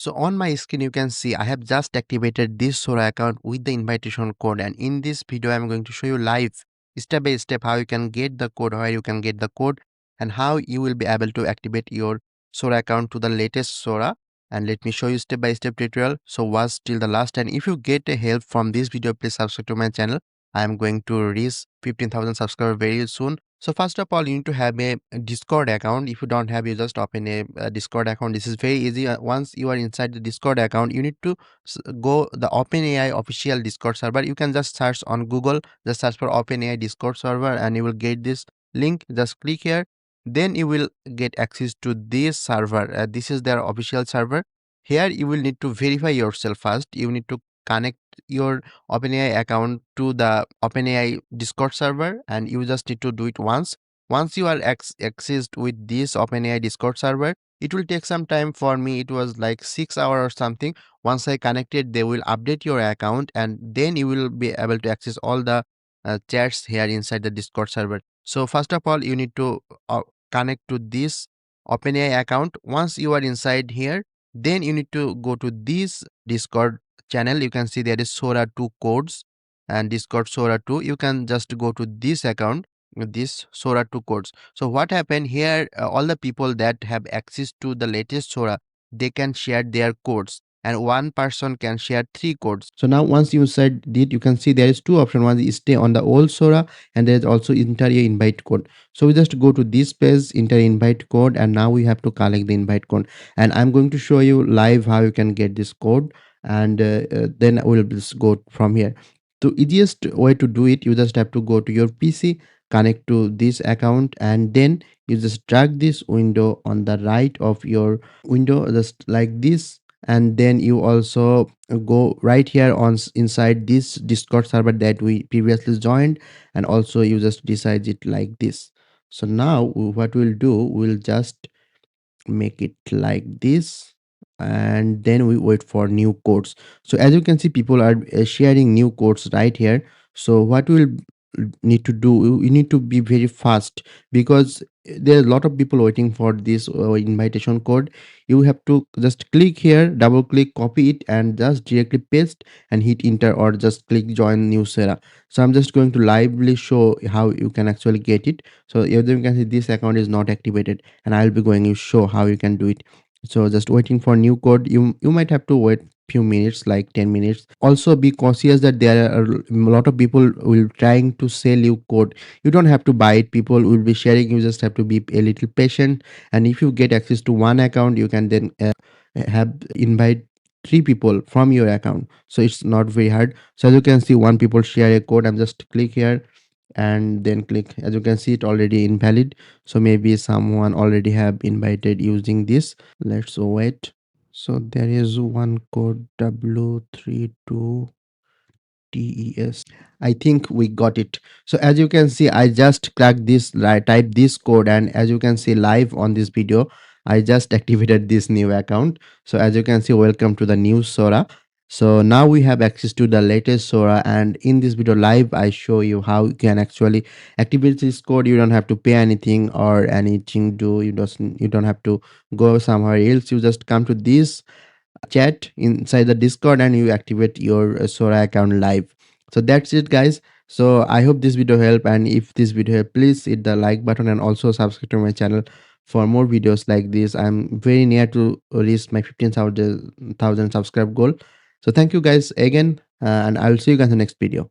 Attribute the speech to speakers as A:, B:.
A: So on my screen you can see I have just activated this Sora account with the invitation code, and in this video I'm going to show you live step by step how you can get the code, where you can get the code, and how you will be able to activate your Sora account to the latest Sora. And let me show you step by step tutorial, so watch till the last. And if you get a help from this video, please subscribe to my channel. I am going to reach 15,000 subscribers very soon. So first of all, you need to have a Discord account. If you don't have, you just open a Discord account. This is very easy. Once you are inside the Discord account, you need to go the OpenAI official Discord server. You can just search on Google, just search for OpenAI Discord server, and you will get this link. Just click here. Then you will get access to this server. This is their official server. Here you will need to verify yourself first. You need to connect your OpenAI account to the OpenAI Discord server, and you just need to do it once. Once you are accessed with this OpenAI Discord server, it will take some time. For me it was like 6 hours or something. Once I connected, they will update your account, and then you will be able to access all the chats here inside the Discord server. So first of all, you need to connect to this OpenAI account. Once you are inside here, then you need to go to this Discord channel. You can see there is Sora 2 codes and Discord Sora 2. You can just go to this account with this Sora 2 codes. So what happened here, all the people that have access to the latest Sora, they can share their codes, and one person can share 3 codes. So now once you said it, you can see there is two options. One is stay on the old Sora, and there is also enter a invite code. So we just go to this page, enter invite code, and now we have to collect the invite code. And I'm going to show you live how you can get this code, and then we'll just go from here. The easiest way to do it, you just have to go to your PC, connect to this account, and then you just drag this window on the right of your window just like this. And then you also go right here on inside this Discord server that we previously joined, and also you just decide it like this. So now what we'll do, we'll just make it like this, and then we wait for new codes. So as you can see, people are sharing new codes right here. So what we'll need to do, we need to be very fast, because there are a lot of people waiting for this invitation code. You have to just click here, double click, copy it, and just directly paste and hit enter, or just click join new Sera. So I'm just going to lively show how you can actually get it. So here you can see this account is not activated, and I'll be going to show how you can do it. So just waiting for new code, you might have to wait few minutes, like 10 minutes. Also be cautious that there are a lot of people will trying to sell you code. You don't have to buy it, people will be sharing. You just have to be a little patient, and if you get access to one account, you can then have invite 3 people from your account. So it's not very hard. So as you can see, one people share a code. I'm just click here and then click. As you can see, it already invalid. So maybe someone already have invited using this. Let's wait. So there is one code W32 TES. I think we got it. So as you can see, I just cracked this, right, type this code, and as you can see live on this video, I just activated this new account. So as you can see, welcome to the new Sora. So now we have access to the latest Sora, and in this video live I show you how you can actually activate this code. You don't have to pay anything or anything do. You don't have to go somewhere else. You just come to this chat inside the Discord, and you activate your Sora account live. So that's it, guys. So I hope this video helped, and if this video helped, please hit the like button and also subscribe to my channel for more videos like this. I'm very near to reach my 15,000 subscribe goal. So thank you guys again, and I'll see you guys in the next video.